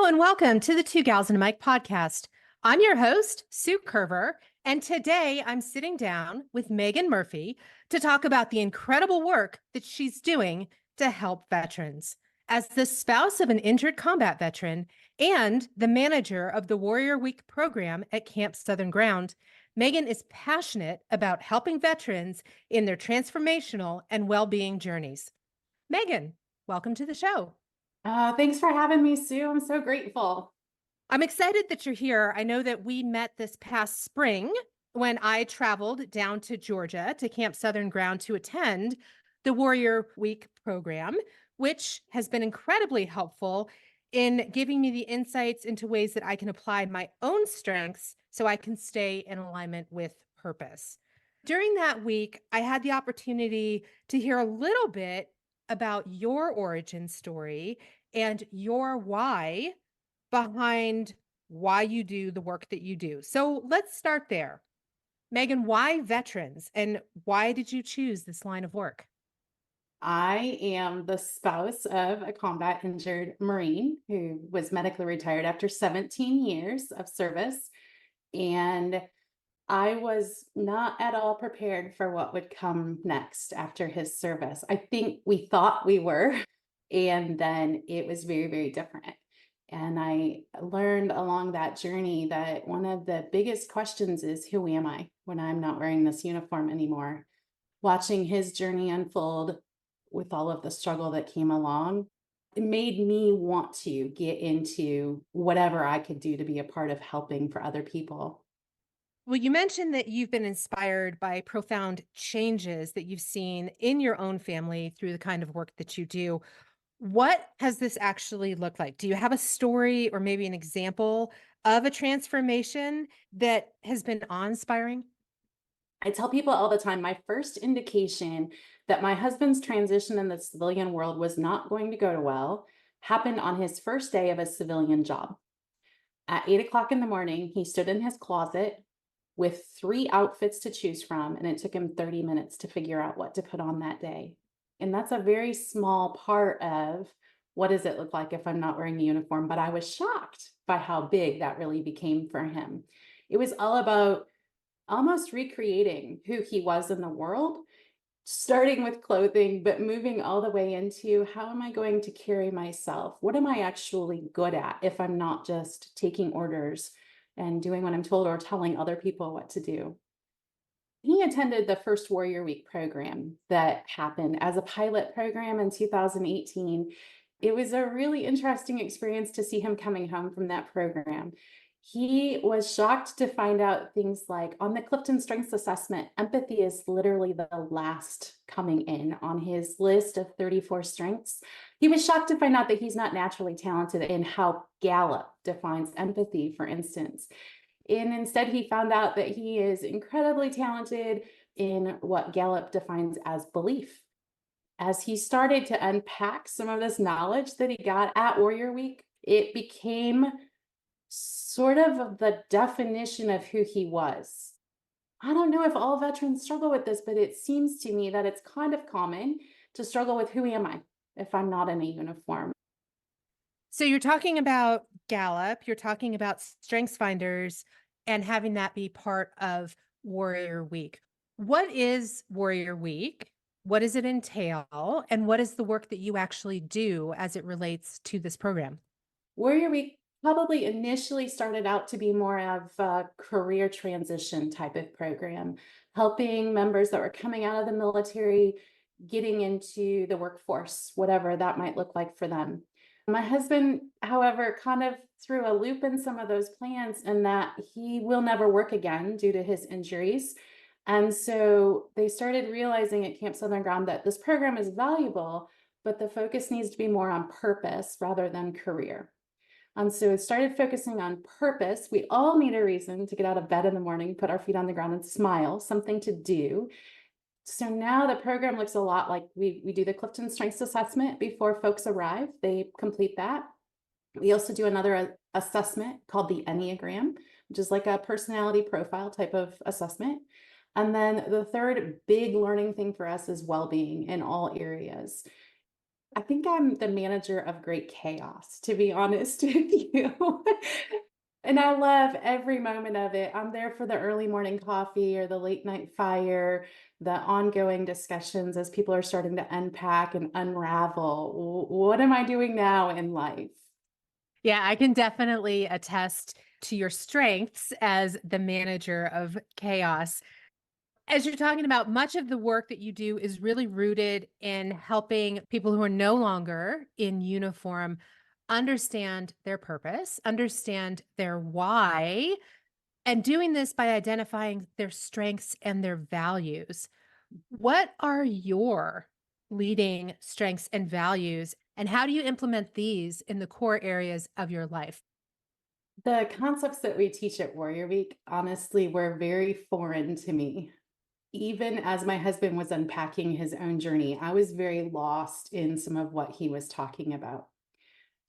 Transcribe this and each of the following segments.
and welcome to the Two Gals and a Mic podcast. I'm your host, Sue Curver, and today I'm sitting down with Megan Murphy to talk about the incredible work that she's doing to help veterans. As the spouse of an injured combat veteran and the manager of the Warrior Week program at Camp Southern Ground, Megan is passionate about helping veterans in their transformational and well-being journeys. Megan, welcome to the show. Thanks for having me, Sue. I'm so grateful. I'm excited that you're here. I know that we met this past spring when I traveled down to Georgia to Camp Southern Ground to attend the Warrior Week program, which has been incredibly helpful in giving me the insights into ways that I can apply my own strengths so I can stay in alignment with purpose. During that week, I had the opportunity to hear a little bit about your origin story and your why behind why you do the work that you do. So let's start there. Megan, why veterans and why did you choose this line of work? I am the spouse of a combat injured Marine who was medically retired after 17 years of service. And I was not at all prepared for what would come next after his service. I think we thought we were, and then it was very, very different. And I learned along that journey that one of the biggest questions is, who am I when I'm not wearing this uniform anymore? Watching his journey unfold with all of the struggle that came along, it made me want to get into whatever I could do to be a part of helping for other people. Well, you mentioned that you've been inspired by profound changes that you've seen in your own family through the kind of work that you do. What has this actually looked like? Do you have a story or maybe an example of a transformation that has been awe-inspiring? I tell people all the time, my first indication that my husband's transition in the civilian world was not going to go well happened on his first day of a civilian job. At 8 o'clock in the morning, he stood in his closet with 3 outfits to choose from, and it took him 30 minutes to figure out what to put on that day. And that's a very small part of what does it look like if I'm not wearing a uniform, but I was shocked by how big that really became for him. It was all about almost recreating who he was in the world, starting with clothing, but moving all the way into how am I going to carry myself? What am I actually good at if I'm not just taking orders and doing what I'm told or telling other people what to do? He attended the first Warrior Week program that happened as a pilot program in 2018. It was a really interesting experience to see him coming home from that program. He was shocked to find out things like on the CliftonStrengths assessment, empathy is literally the last coming in on his list of 34 strengths. He was shocked to find out that he's not naturally talented in how Gallup defines empathy, for instance. And instead, he found out that he is incredibly talented in what Gallup defines as belief. As he started to unpack some of this knowledge that he got at Warrior Week, it became sort of the definition of who he was. I don't know if all veterans struggle with this, but it seems to me that it's kind of common to struggle with who am I if I'm not in a uniform. So you're talking about Gallup, you're talking about Strengths Finders and having that be part of Warrior Week. What is Warrior Week? What does it entail? And what is the work that you actually do as it relates to this program? Warrior Week probably initially started out to be more of a career transition type of program, helping members that were coming out of the military getting into the workforce, whatever that might look like for them. My husband, however, kind of threw a loop in some of those plans in that he will never work again due to his injuries. And so they started realizing at Camp Southern Ground that this program is valuable, but the focus needs to be more on purpose rather than career. And so it started focusing on purpose. We all need a reason to get out of bed in the morning, put our feet on the ground and smile, something to do. So now the program looks a lot like we do the CliftonStrengths assessment before folks arrive. They complete that. We also do another assessment called the Enneagram, which is like a personality profile type of assessment. And then the third big learning thing for us is well-being in all areas. I think I'm the manager of great chaos, to be honest with you. And I love every moment of it. I'm there for the early morning coffee or the late night fire, the ongoing discussions as people are starting to unpack and unravel. What am I doing now in life? Yeah, I can definitely attest to your strengths as the manager of chaos. As you're talking about, much of the work that you do is really rooted in helping people who are no longer in uniform understand their purpose, understand their why, and doing this by identifying their strengths and their values. What are your leading strengths and values, and how do you implement these in the core areas of your life? The concepts that we teach at Warrior Week, honestly, were very foreign to me. Even as my husband was unpacking his own journey, I was very lost in some of what he was talking about.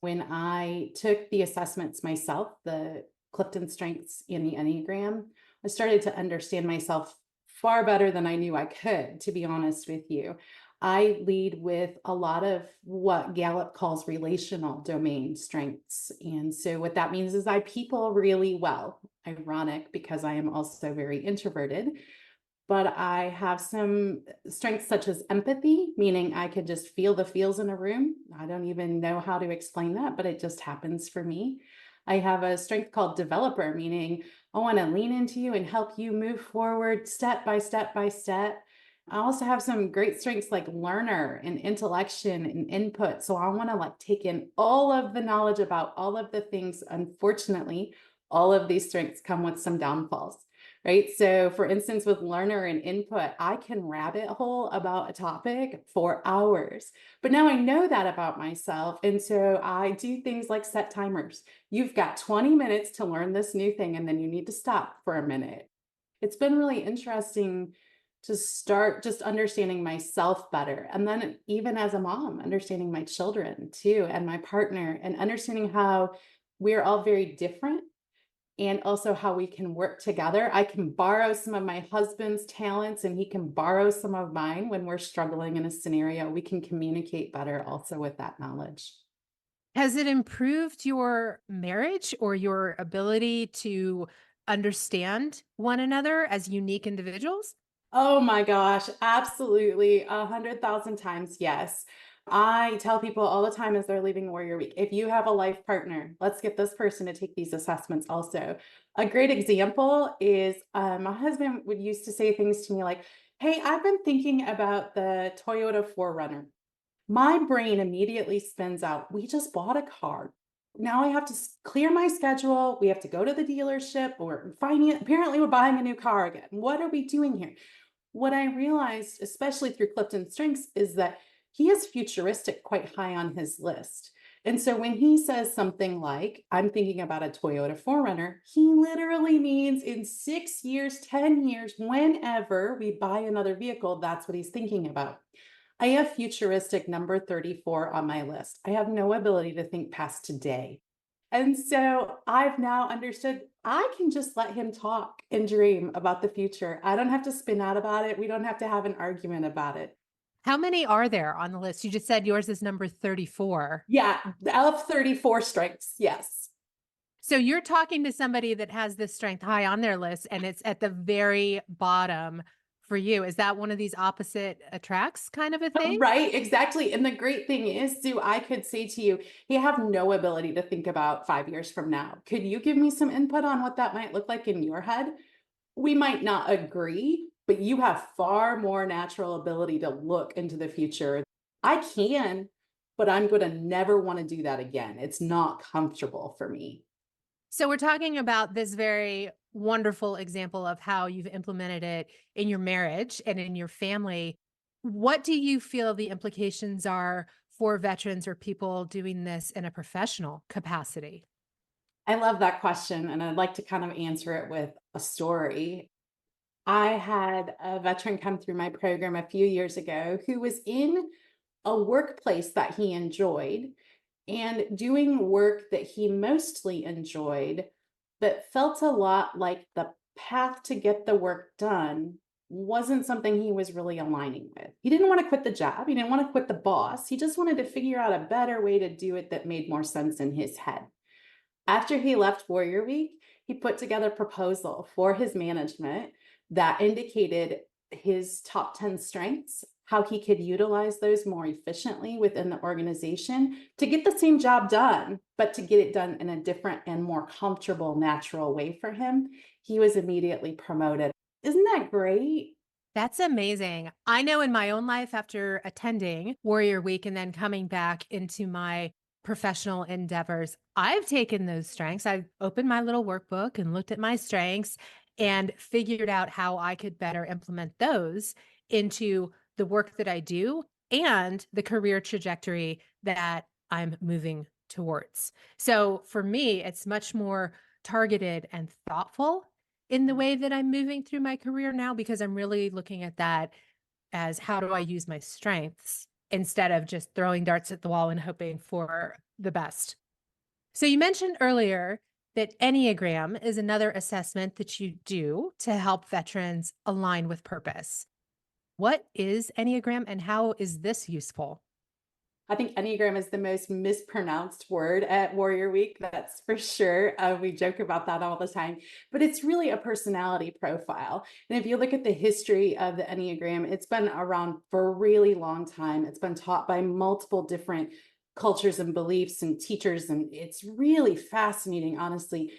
When I took the assessments myself, the CliftonStrengths and the Enneagram, I started to understand myself far better than I knew I could, to be honest with you. I lead with a lot of what Gallup calls relational domain strengths. And so, what that means is I people really well. Ironic because I am also very introverted, but I have some strengths such as empathy, meaning I could just feel the feels in a room. I don't even know how to explain that, but it just happens for me. I have a strength called developer, meaning I want to lean into you and help you move forward step by step by step. I also have some great strengths like learner and intellection and input. So I want to like take in all of the knowledge about all of the things. Unfortunately, all of these strengths come with some downfalls. Right. So, for instance, with learner and input, I can rabbit hole about a topic for hours. But now I know that about myself. And so I do things like set timers. You've got 20 minutes to learn this new thing, and then you need to stop for a minute. It's been really interesting to start just understanding myself better. And then, even as a mom, understanding my children too, and my partner, and understanding how we're all very different and also how we can work together. I can borrow some of my husband's talents and he can borrow some of mine when we're struggling in a scenario. We can communicate better also with that knowledge. Has it improved your marriage or your ability to understand one another as unique individuals? Oh my gosh, absolutely. 100,000 times yes. I tell people all the time as they're leaving Warrior Week, if you have a life partner, let's get this person to take these assessments also. A great example is my husband would used to say things to me like, "Hey, I've been thinking about the Toyota 4Runner." My brain immediately spins out, we just bought a car. Now I have to clear my schedule. We have to go to the dealership or finance. Apparently, we're buying a new car again. What are we doing here? What I realized, especially through Clifton Strengths, is that he is futuristic quite high on his list. And so when he says something like, I'm thinking about a Toyota 4Runner, he literally means in 6 years, 10 years, whenever we buy another vehicle, that's what he's thinking about. I have futuristic number 34 on my list. I have no ability to think past today. And so I've now understood I can just let him talk and dream about the future. I don't have to spin out about it. We don't have to have an argument about it. How many are there on the list? You just said yours is number 34. Yeah, of 34 strengths. Yes. So you're talking to somebody that has this strength high on their list and it's at the very bottom for you. Is that one of these opposite attracts kind of a thing? Right, exactly. And the great thing is, Sue, I could say to you, you have no ability to think about 5 years from now. Could you give me some input on what that might look like in your head? We might not agree, but you have far more natural ability to look into the future. I can, but I'm going to never want to do that again. It's not comfortable for me. So we're talking about this very wonderful example of how you've implemented it in your marriage and in your family. What do you feel the implications are for veterans or people doing this in a professional capacity? I love that question, and I'd like to kind of answer it with a story. I had a veteran come through my program a few years ago who was in a workplace that he enjoyed and doing work that he mostly enjoyed, but felt a lot like the path to get the work done wasn't something he was really aligning with. He didn't want to quit the job. He didn't want to quit the boss. He just wanted to figure out a better way to do it that made more sense in his head. After he left Warrior Week, he put together a proposal for his management that indicated his top 10 strengths, how he could utilize those more efficiently within the organization to get the same job done, but to get it done in a different and more comfortable, natural way for him. He was immediately promoted. Isn't that great? That's amazing. I know in my own life, after attending Warrior Week and then coming back into my professional endeavors, I've taken those strengths. I've opened my little workbook and looked at my strengths and figured out how I could better implement those into the work that I do and the career trajectory that I'm moving towards. So for me, it's much more targeted and thoughtful in the way that I'm moving through my career now, because I'm really looking at that as how do I use my strengths instead of just throwing darts at the wall and hoping for the best. So you mentioned earlier that Enneagram is another assessment that you do to help veterans align with purpose. What is Enneagram and how is this useful? I think Enneagram is the most mispronounced word at Warrior Week. That's for sure. We joke about that all the time, but it's really a personality profile. And if you look at the history of the Enneagram, it's been around for a really long time. It's been taught by multiple different cultures and beliefs and teachers. And it's really fascinating, honestly.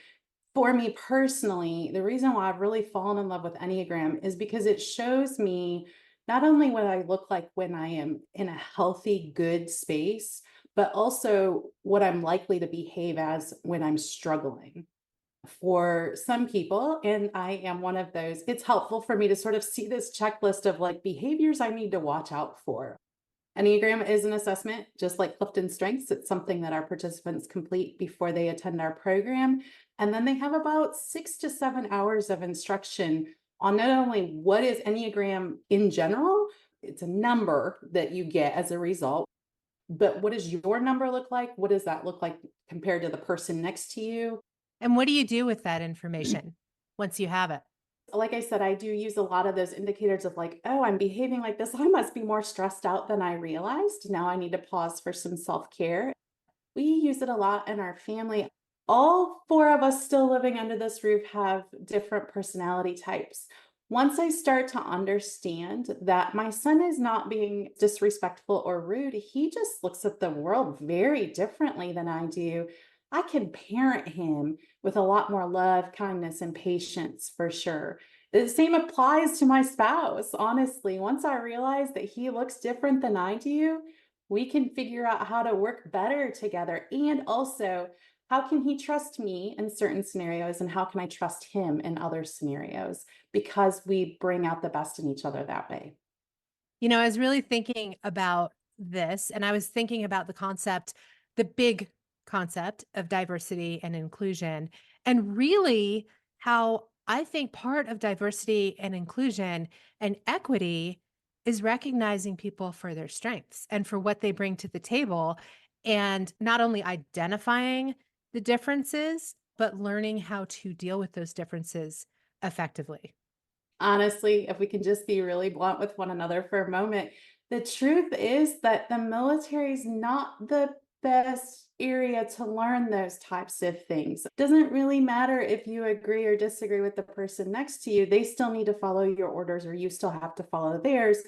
For me personally, the reason why I've really fallen in love with Enneagram is because it shows me not only what I look like when I am in a healthy, good space, but also what I'm likely to behave as when I'm struggling. For some people, and I am one of those, it's helpful for me to sort of see this checklist of like behaviors I need to watch out for. Enneagram is an assessment, just like CliftonStrengths. It's something that our participants complete before they attend our program. And then they have about 6 to 7 hours of instruction on not only what is Enneagram in general, it's a number that you get as a result, but what does your number look like? What does that look like compared to the person next to you? And what do you do with that information once you have it? Like I said, I do use a lot of those indicators of like, oh, I'm behaving like this. I must be more stressed out than I realized. Now I need to pause for some self care. We use it a lot in our family. All four of us still living under this roof have different personality types. Once I start to understand that my son is not being disrespectful or rude, he just looks at the world very differently than I do. I can parent him with a lot more love, kindness, and patience for sure. The same applies to my spouse. Honestly, once I realize that he looks different than I do, we can figure out how to work better together. And also, how can he trust me in certain scenarios? And how can I trust him in other scenarios? Because we bring out the best in each other that way. You know, I was really thinking about this, and I was thinking about the concept, the big concept of diversity and inclusion, and really how I think part of diversity and inclusion and equity is recognizing people for their strengths and for what they bring to the table, and not only identifying the differences, but learning how to deal with those differences effectively. Honestly, if we can just be really blunt with one another for a moment, the truth is that the military is not the best area to learn those types of things. It doesn't really matter if you agree or disagree with the person next to you, they still need to follow your orders or you still have to follow theirs.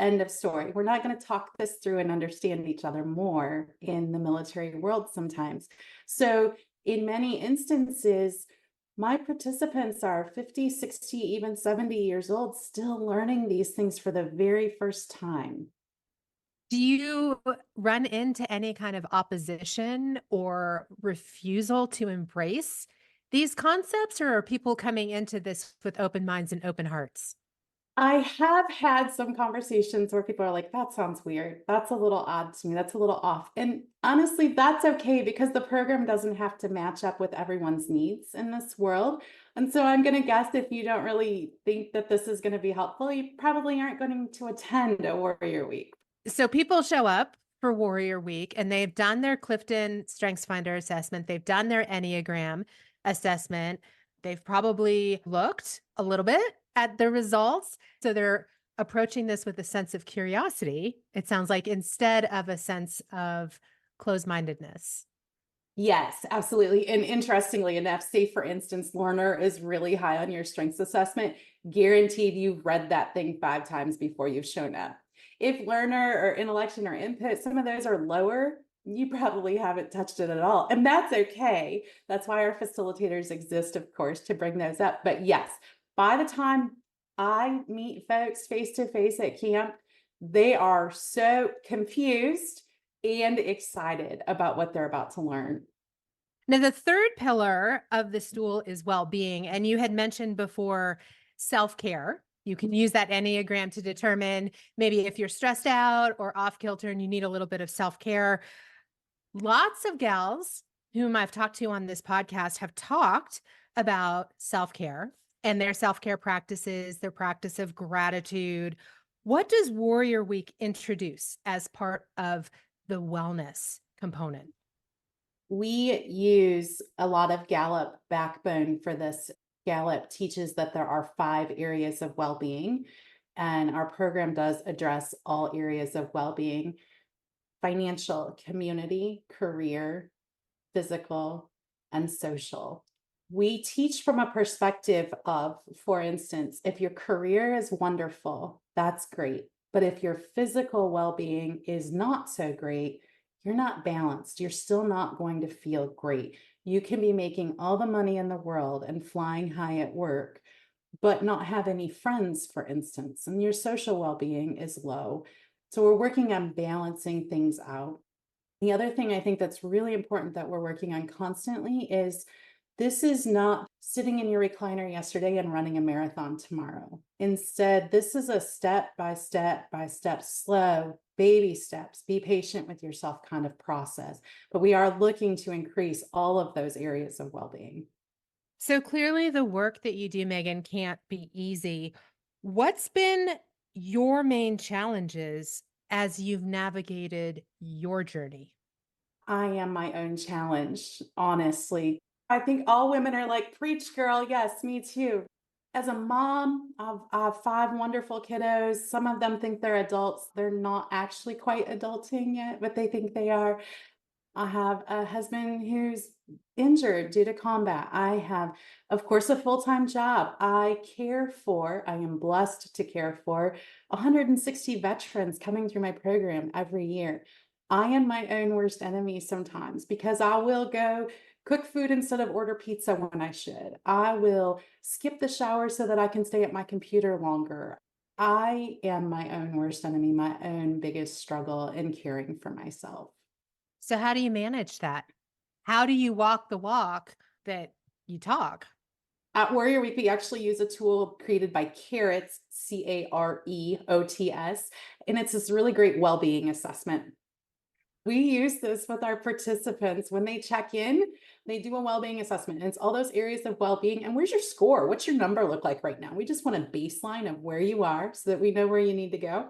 End of story. We're not going to talk this through and understand each other more in the military world sometimes. So, in many instances, my participants are 50, 60, even 70 years old, still learning these things for the very first time. Do you run into any kind of opposition or refusal to embrace these concepts, or are people coming into this with open minds and open hearts? I have had some conversations where people are like, that sounds weird. That's a little odd to me. That's a little off. And honestly, that's okay because the program doesn't have to match up with everyone's needs in this world. And so I'm going to guess if you don't really think that this is going to be helpful, you probably aren't going to attend a Warrior Week. So people show up for Warrior Week and they've done their Clifton Strengths Finder assessment, they've done their Enneagram assessment, they've probably looked a little bit at the results. So they're approaching this with a sense of curiosity, it sounds like, instead of a sense of closed-mindedness. Yes, absolutely. And interestingly enough, say for instance, learner is really high on your strengths assessment, guaranteed you've read that thing 5 times before you've shown up. If learner or intellection or input, some of those are lower, you probably haven't touched it at all. And that's okay. That's why our facilitators exist, of course, to bring those up. But yes, by the time I meet folks face to face at camp, they are so confused and excited about what they're about to learn. Now, the third pillar of the stool is well-being, and you had mentioned before self-care. You can use that Enneagram to determine maybe if you're stressed out or off kilter and you need a little bit of self-care. Lots of gals whom I've talked to on this podcast have talked about self-care and their self-care practices, their practice of gratitude. What does Warrior Week introduce as part of the wellness component? We use a lot of Gallup backbone for this. Gallup teaches that there are 5 areas of well-being, and our program does address all areas of well-being: financial, community, career, physical, and social. We teach from a perspective of, for instance, if your career is wonderful, that's great. But if your physical well being is not so great, you're not balanced. You're still not going to feel great. You can be making all the money in the world and flying high at work, but not have any friends, for instance, and your social well being is low. So we're working on balancing things out. The other thing I think that's really important that we're working on constantly is this is not sitting in your recliner yesterday and running a marathon tomorrow. Instead, this is a step by step, slow, baby steps, be patient with yourself kind of process. But we are looking to increase all of those areas of well being. So clearly, the work that you do, Megan, can't be easy. What's been your main challenges as you've navigated your journey? I am my own challenge, honestly. I think all women are like, preach, girl. Yes, me too. As a mom of 5 wonderful kiddos, some of them think they're adults. They're not actually quite adulting yet, but they think they are. I have a husband who's injured due to combat. I have, of course, a full-time job. I am blessed to care for 160 veterans coming through my program every year. I am my own worst enemy sometimes because I will go cook food instead of order pizza when I should. I will skip the shower so that I can stay at my computer longer. I am my own worst enemy, my own biggest struggle in caring for myself. So, how do you manage that? How do you walk the walk that you talk? At Warrior Week, we actually use a tool created by Carrots, Careots, and it's this really great well-being assessment. We use this with our participants when they check in, they do a well-being assessment. And it's all those areas of well-being. And where's your score? What's your number look like right now? We just want a baseline of where you are so that we know where you need to go.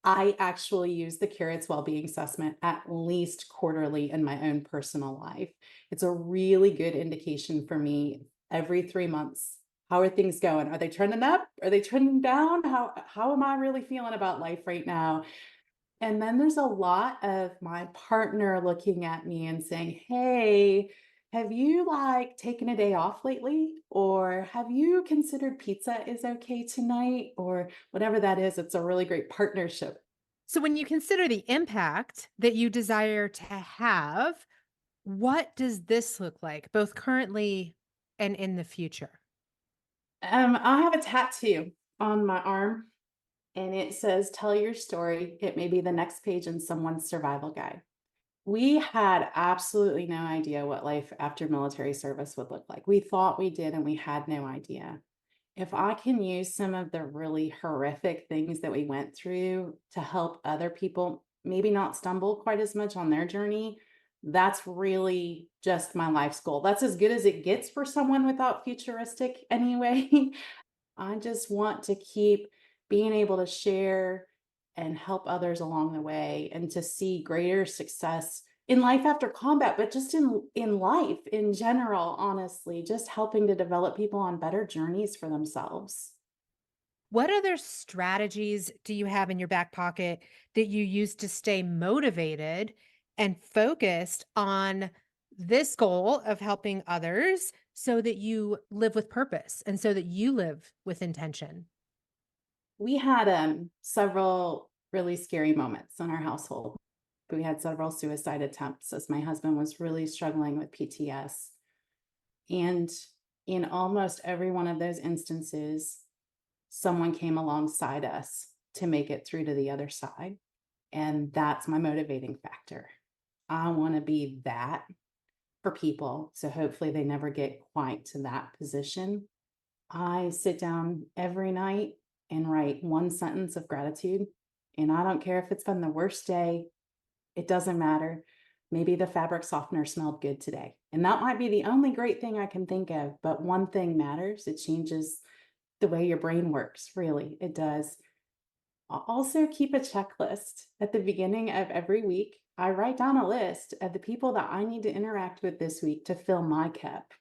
I actually use the Carrots Wellbeing Assessment at least quarterly in my own personal life. It's a really good indication for me every 3 months. How are things going? Are they trending up? Are they trending down? How am I really feeling about life right now? And then there's a lot of my partner looking at me and saying, "Hey, have you like taken a day off lately? Or have you considered pizza is okay tonight?" Or whatever that is. It's a really great partnership. So, when you consider the impact that you desire to have, what does this look like, both currently and in the future? I have a tattoo on my arm and it says, "Tell your story. It may be the next page in someone's survival guide." We had absolutely no idea what life after military service would look like. We thought we did, and we had no idea. If I can use some of the really horrific things that we went through to help other people maybe not stumble quite as much on their journey, that's really just my life's goal. That's as good as it gets for someone without futuristic anyway. I just want to keep being able to share and help others along the way and to see greater success in life after combat, but just in life in general, honestly, just helping to develop people on better journeys for themselves. What other strategies do you have in your back pocket that you use to stay motivated and focused on this goal of helping others so that you live with purpose and so that you live with intention? We had several really scary moments in our household. We had several suicide attempts as my husband was really struggling with PTS. And in almost every one of those instances, someone came alongside us to make it through to the other side. And that's my motivating factor. I want to be that for people. So hopefully they never get quite to that position. I sit down every night and write one sentence of gratitude. And I don't care if it's been the worst day, it doesn't matter. Maybe the fabric softener smelled good today. And that might be the only great thing I can think of. But one thing matters, it changes the way your brain works. Really, it does. Also, keep a checklist at the beginning of every week. I write down a list of the people that I need to interact with this week to fill my cup.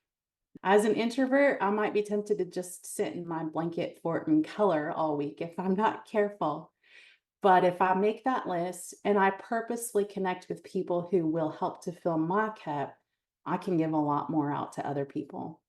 As an introvert, I might be tempted to just sit in my blanket fort and color all week if I'm not careful. But if I make that list and I purposely connect with people who will help to fill my cup, I can give a lot more out to other people.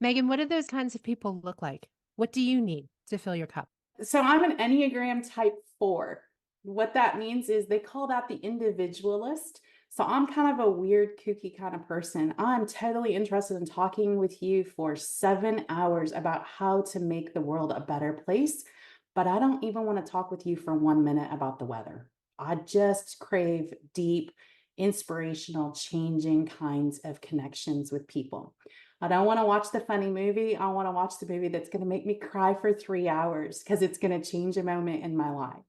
Megan, what do those kinds of people look like? What do you need to fill your cup? So I'm an Enneagram type 4. What that means is they call that the individualist. So I'm kind of a weird, kooky kind of person. I'm totally interested in talking with you for 7 hours about how to make the world a better place. But I don't even want to talk with you for 1 minute about the weather. I just crave deep, inspirational, changing kinds of connections with people. I don't want to watch the funny movie. I want to watch the movie that's going to make me cry for 3 hours because it's going to change a moment in my life.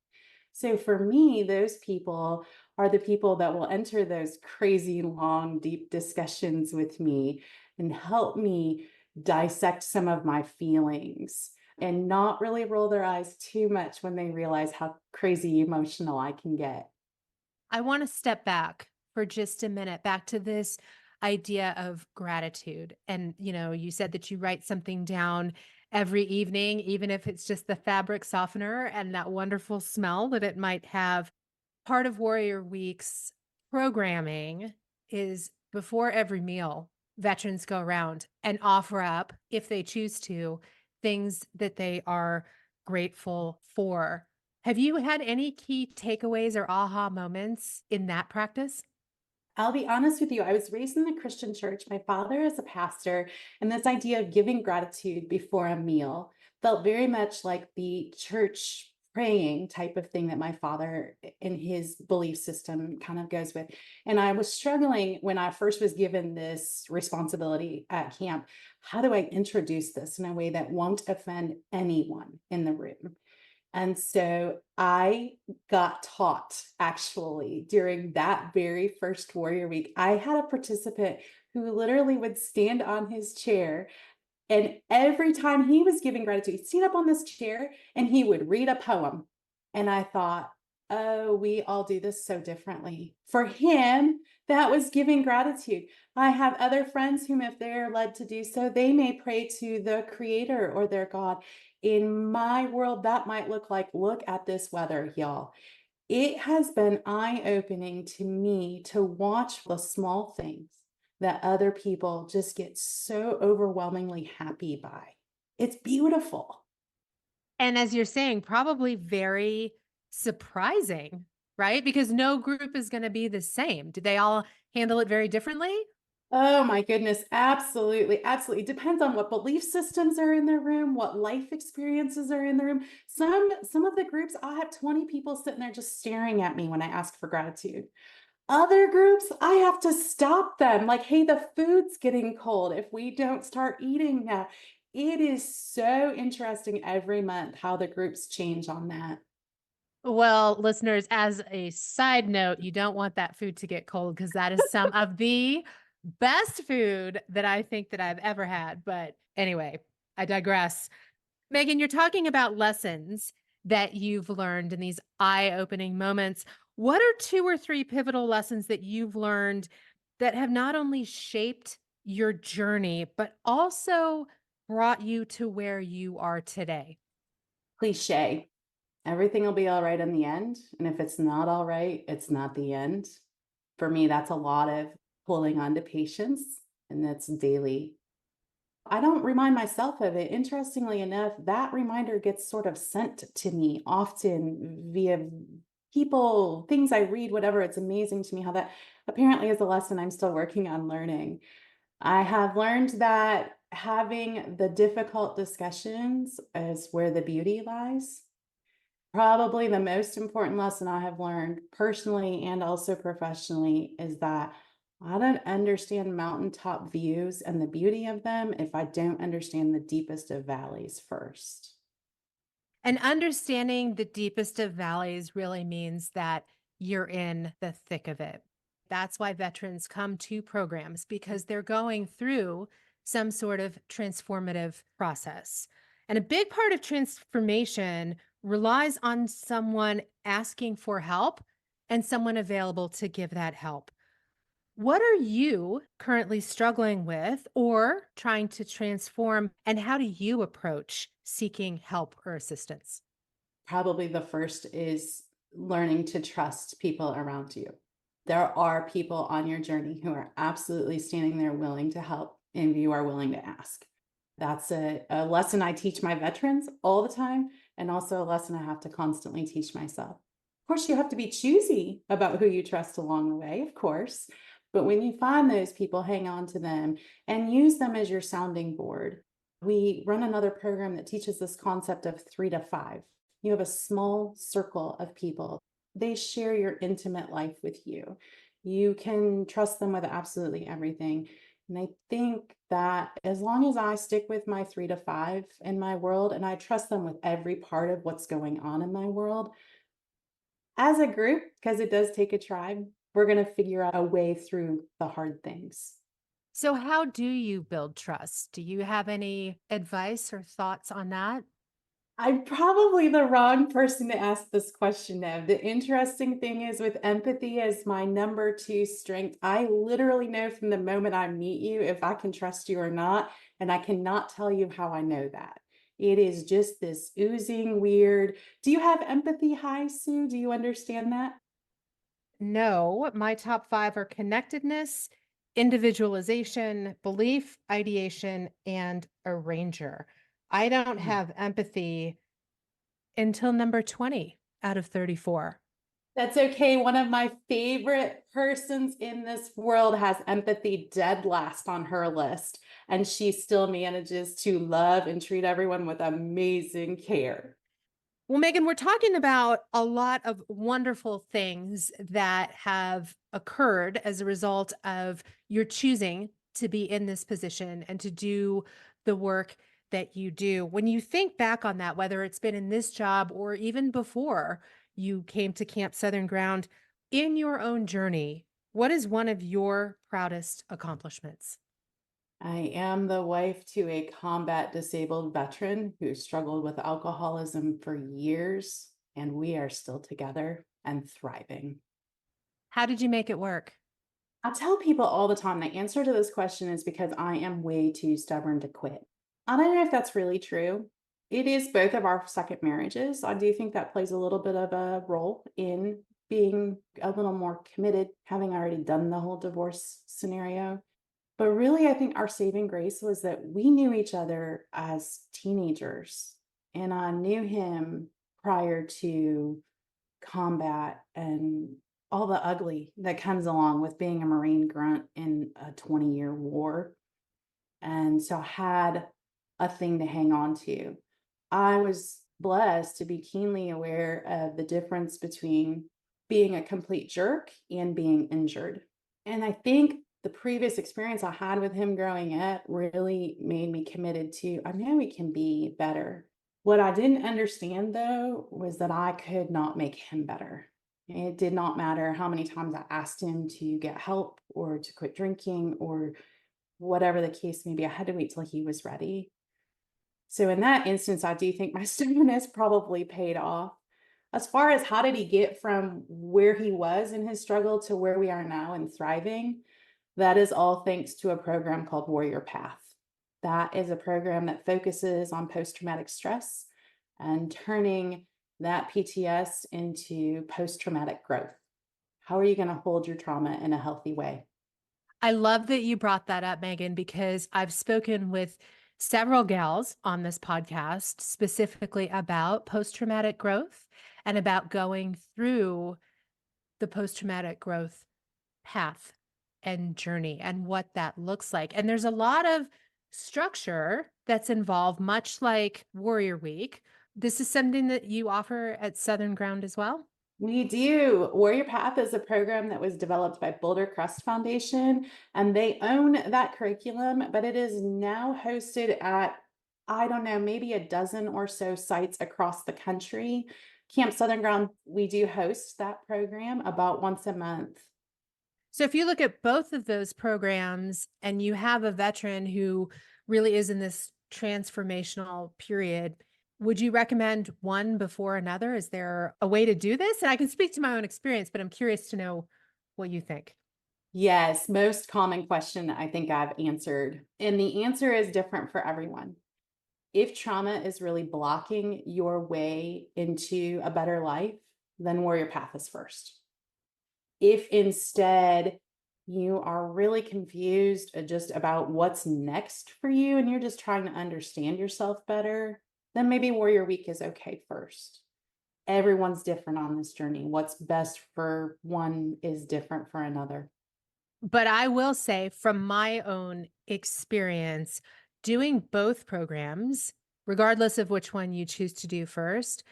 So for me, those people are the people that will enter those crazy, long, deep discussions with me and help me dissect some of my feelings and not really roll their eyes too much when they realize how crazy emotional I can get. I want to step back for just a minute, back to this idea of gratitude. And, you said that you write something down every evening, even if it's just the fabric softener and that wonderful smell that it might have. Part of Warrior Week's programming is before every meal, veterans go around and offer up, if they choose to, things that they are grateful for. Have you had any key takeaways or aha moments in that practice? I'll be honest with you, I was raised in the Christian church. My father is a pastor, and this idea of giving gratitude before a meal felt very much like the church praying type of thing that my father in his belief system kind of goes with. And I was struggling when I first was given this responsibility at camp. How do I introduce this in a way that won't offend anyone in the room? And so I got taught actually during that very first Warrior Week. I had a participant who literally would stand on his chair, and every time he was giving gratitude, he'd stand up on this chair and he would read a poem. And I thought, oh, we all do this so differently. For him, that was giving gratitude. I have other friends whom, if they're led to do so, they may pray to the creator or their God. In my world, that might look like, look at this weather, y'all. It has been eye-opening to me to watch the small things that other people just get so overwhelmingly happy by. It's beautiful. And as you're saying, probably very surprising, right? Because no group is going to be the same. Do they all handle it very differently? Oh my goodness, absolutely, absolutely. Depends on what belief systems are in the room, what life experiences are in the room. Some of the groups, I have 20 people sitting there just staring at me when I ask for gratitude. Other groups, I have to stop them. Like, hey, the food's getting cold if we don't start eating now. It is so interesting every month how the groups change on that. Well, listeners, as a side note, you don't want that food to get cold because that is some of the best food that I think that I've ever had. But anyway, I digress. Megan, you're talking about lessons that you've learned in these eye-opening moments. What are two or three pivotal lessons that you've learned that have not only shaped your journey, but also brought you to where you are today? Cliche. Everything will be all right in the end. And if it's not all right, it's not the end. For me, that's a lot of pulling on to patience, and that's daily. I don't remind myself of it. Interestingly enough, that reminder gets sort of sent to me often via people, things I read, whatever. It's amazing to me how that apparently is a lesson I'm still working on learning. I have learned that having the difficult discussions is where the beauty lies. Probably the most important lesson I have learned personally and also professionally is that I don't understand mountaintop views and the beauty of them if I don't understand the deepest of valleys first. And understanding the deepest of valleys really means that you're in the thick of it. That's why veterans come to programs because they're going through some sort of transformative process. And a big part of transformation relies on someone asking for help and someone available to give that help. What are you currently struggling with or trying to transform? And how do you approach seeking help or assistance? Probably the first is learning to trust people around you. There are people on your journey who are absolutely standing there willing to help, and you are willing to ask. That's a lesson I teach my veterans all the time, and also a lesson I have to constantly teach myself. Of course, you have to be choosy about who you trust along the way, of course. But when you find those people, hang on to them and use them as your sounding board. We run another program that teaches this concept of 3 to 5. You have a small circle of people. They share your intimate life with you. You can trust them with absolutely everything. And I think that as long as I stick with my 3 to 5 in my world and I trust them with every part of what's going on in my world, as a group, because it does take a tribe, we're going to figure out a way through the hard things. So, how do you build trust? Do you have any advice or thoughts on that? I'm probably the wrong person to ask this question of. The interesting thing is with empathy as my number 2 strength, I literally know from the moment I meet you if I can trust you or not, and I cannot tell you how I know that. It is just this oozing weird. Do you have empathy high, Sue? Do you understand that? No, my top five are connectedness, individualization, belief, ideation, and arranger. I don't have empathy until number 20 out of 34. That's okay. One of my favorite persons in this world has empathy dead last on her list, and she still manages to love and treat everyone with amazing care. Well, Megan, we're talking about a lot of wonderful things that have occurred as a result of your choosing to be in this position and to do the work that you do. When you think back on that, whether it's been in this job or even before you came to Camp Southern Ground, in your own journey, what is one of your proudest accomplishments? I am the wife to a combat disabled veteran who struggled with alcoholism for years, and we are still together and thriving. How did you make it work? I tell people all the time the answer to this question is because I am way too stubborn to quit. I don't know if that's really true. It is both of our second marriages. I do think that plays a little bit of a role in being a little more committed, having already done the whole divorce scenario. But really, I think our saving grace was that we knew each other as teenagers, and I knew him prior to combat and all the ugly that comes along with being a Marine grunt in a 20-year war. And so I had a thing to hang on to. I was blessed to be keenly aware of the difference between being a complete jerk and being injured. And I think the previous experience I had with him growing up really made me committed to, I know we can be better. What I didn't understand though was that I could not make him better. It did not matter how many times I asked him to get help or to quit drinking or whatever the case may be. I had to wait till he was ready. So in that instance, I do think my stubbornness probably paid off. As far as how did he get from where he was in his struggle to where we are now and thriving, that is all thanks to a program called Warrior Path. That is a program that focuses on post-traumatic stress and turning that PTS into post traumatic growth. How are you going to hold your trauma in a healthy way? I love that you brought that up, Megan, because I've spoken with several gals on this podcast specifically about post traumatic growth and about going through the post traumatic growth path and journey and what that looks like. And there's a lot of structure that's involved, much like Warrior Week. This is something that you offer at Southern Ground as well. We do. Warrior Path is a program that was developed by Boulder Crest Foundation, and they own that curriculum, but it is now hosted at, I don't know, maybe a dozen or so sites across the country. Camp Southern Ground, we do host that program about once a month. So if you look at both of those programs and you have a veteran who really is in this transformational period, would you recommend one before another? Is there a way to do this? And I can speak to my own experience, but I'm curious to know what you think. Yes, most common question I think I've answered. And the answer is different for everyone. If trauma is really blocking your way into a better life, then Warrior Path is first. If instead you are really confused just about what's next for you and you're just trying to understand yourself better, then maybe Warrior Week is okay first. Everyone's different on this journey. What's best for one is different for another. But I will say from my own experience, doing both programs, regardless of which one you choose to do first,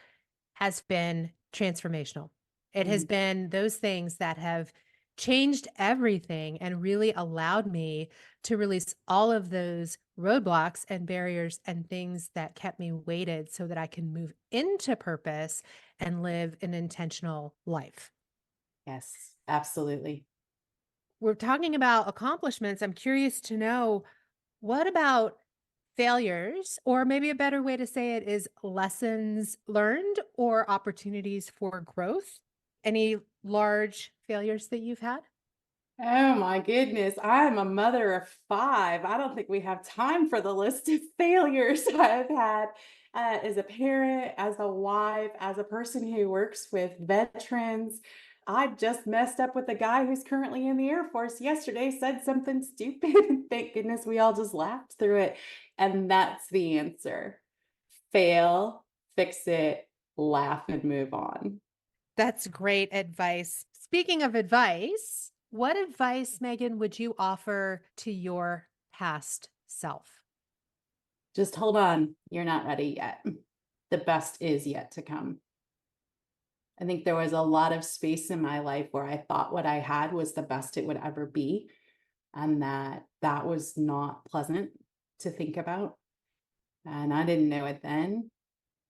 has been transformational. It has Mm. been those things that have changed everything and really allowed me to release all of those roadblocks and barriers and things that kept me weighted so that I can move into purpose and live an intentional life. Yes, absolutely. We're talking about accomplishments. I'm curious to know, what about failures, or maybe a better way to say it is lessons learned or opportunities for growth? Any large failures that you've had? Oh my goodness. I'm a mother of five. I don't think we have time for the list of failures I've had as a parent, as a wife, as a person who works with veterans. I just messed up with a guy who's currently in the Air Force yesterday, said something stupid. Thank goodness we all just laughed through it. And that's the answer. Fail, fix it, laugh, and move on. That's great advice. Speaking of advice, what advice, Megan, would you offer to your past self? Just hold on. You're not ready yet. The best is yet to come. I think there was a lot of space in my life where I thought what I had was the best it would ever be, and that was not pleasant to think about. And I didn't know it then,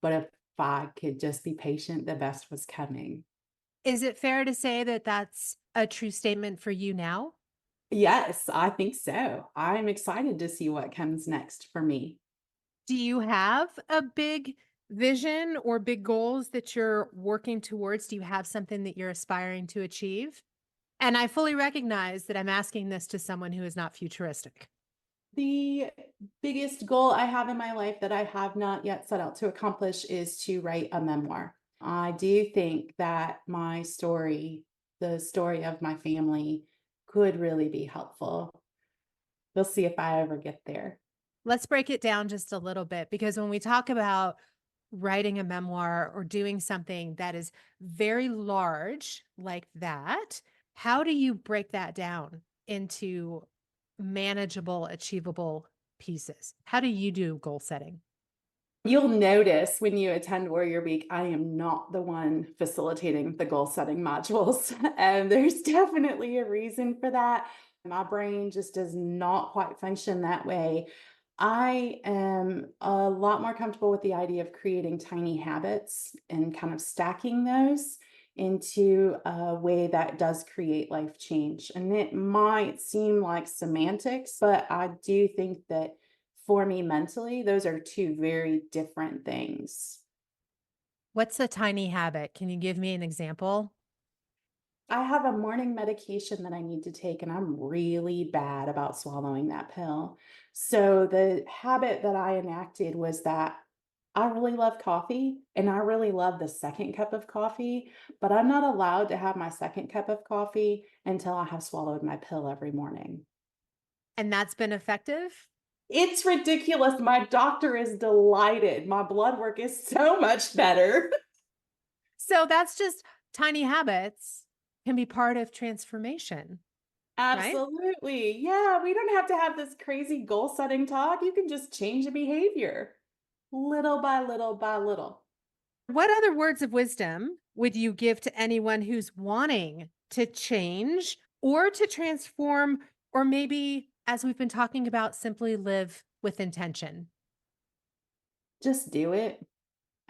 but if I could just be patient, the best was coming. Is it fair to say that that's a true statement for you now? Yes, I think so. I'm excited to see what comes next for me. Do you have a big vision or big goals that you're working towards? Do you have something that you're aspiring to achieve? And I fully recognize that I'm asking this to someone who is not futuristic. The biggest goal I have in my life that I have not yet set out to accomplish is to write a memoir. I do think that my story, the story of my family, could really be helpful. We'll see if I ever get there. Let's break it down just a little bit, because when we talk about writing a memoir or doing something that is very large like that, how do you break that down into manageable, achievable pieces? How do you do goal setting? You'll notice when you attend Warrior Week, I am not the one facilitating the goal setting modules. And there's definitely a reason for that. My brain just does not quite function that way. I am a lot more comfortable with the idea of creating tiny habits and kind of stacking those into a way that does create life change. And it might seem like semantics, but I do think that for me mentally, those are two very different things. What's a tiny habit? Can you give me an example? I have a morning medication that I need to take, and I'm really bad about swallowing that pill. So the habit that I enacted was that I really love coffee and I really love the second cup of coffee, but I'm not allowed to have my second cup of coffee until I have swallowed my pill every morning. And that's been effective? It's ridiculous. My doctor is delighted. My blood work is so much better. So that's just tiny habits can be part of transformation, right? Absolutely. Yeah, we don't have to have this crazy goal setting talk. You can just change the behavior little by little by little. What other words of wisdom would you give to anyone who's wanting to change or to transform, or maybe, as we've been talking about, simply live with intention? Just do it.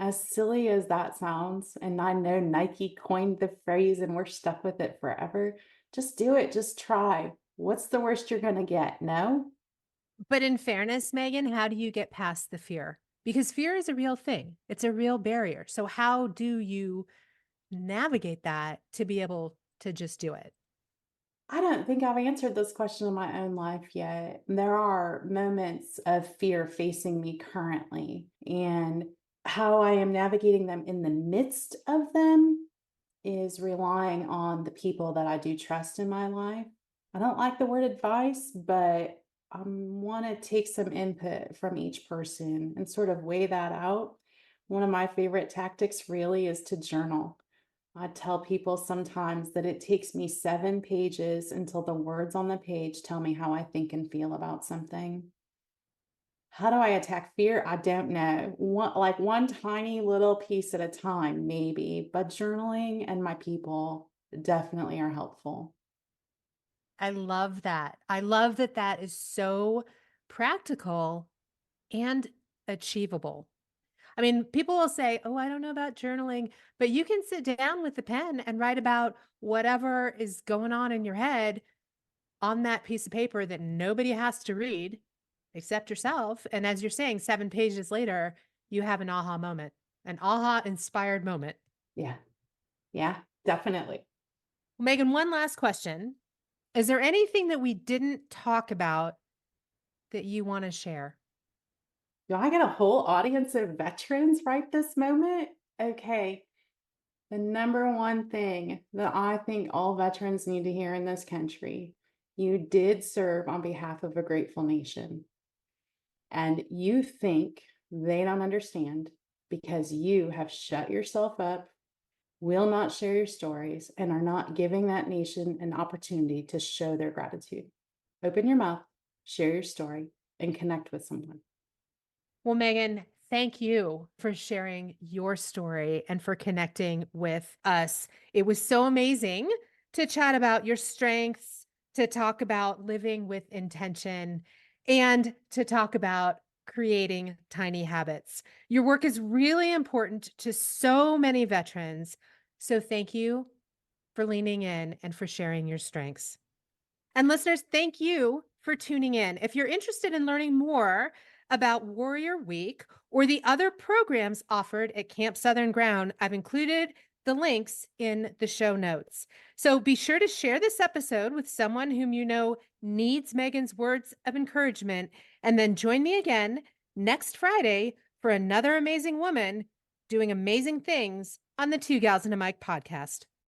As silly as that sounds, and I know Nike coined the phrase and we're stuck with it forever. Just do it. Just try. What's the worst you're going to get? No? But in fairness, Megan, how do you get past the fear? Because fear is a real thing, it's a real barrier. So, how do you navigate that to be able to just do it? I don't think I've answered this question in my own life yet. There are moments of fear facing me currently, and how I am navigating them in the midst of them is relying on the people that I do trust in my life. I don't like the word advice, but I want to take some input from each person and sort of weigh that out. One of my favorite tactics really is to journal. I tell people sometimes that it takes me 7 pages until the words on the page tell me how I think and feel about something. How do I attack fear? I don't know. One tiny little piece at a time, maybe, but journaling and my people definitely are helpful. I love that. I love that that is so practical and achievable. I mean, people will say, "Oh, I don't know about journaling," but you can sit down with the pen and write about whatever is going on in your head on that piece of paper that nobody has to read except yourself. And as you're saying, 7 pages later, you have an aha inspired moment. Yeah, yeah, definitely. Well, Megan, one last question. Is there anything that we didn't talk about that you want to share? Do I get a whole audience of veterans right this moment? Okay. The number one thing that I think all veterans need to hear in this country, you did serve on behalf of a grateful nation. And you think they don't understand because you have shut yourself up, will not share your stories, and are not giving that nation an opportunity to show their gratitude. Open your mouth, share your story, and connect with someone. Well, Megan, thank you for sharing your story and for connecting with us. It was so amazing to chat about your strengths, to talk about living with intention, and to talk about creating tiny habits. Your work is really important to so many veterans. So thank you for leaning in and for sharing your strengths. And listeners, thank you for tuning in. If you're interested in learning more about Warrior Week or the other programs offered at Camp Southern Ground, I've included the links in the show notes. So be sure to share this episode with someone whom you know needs Megan's words of encouragement. And then join me again next Friday for another amazing woman doing amazing things on the Two Gals and a Mic podcast.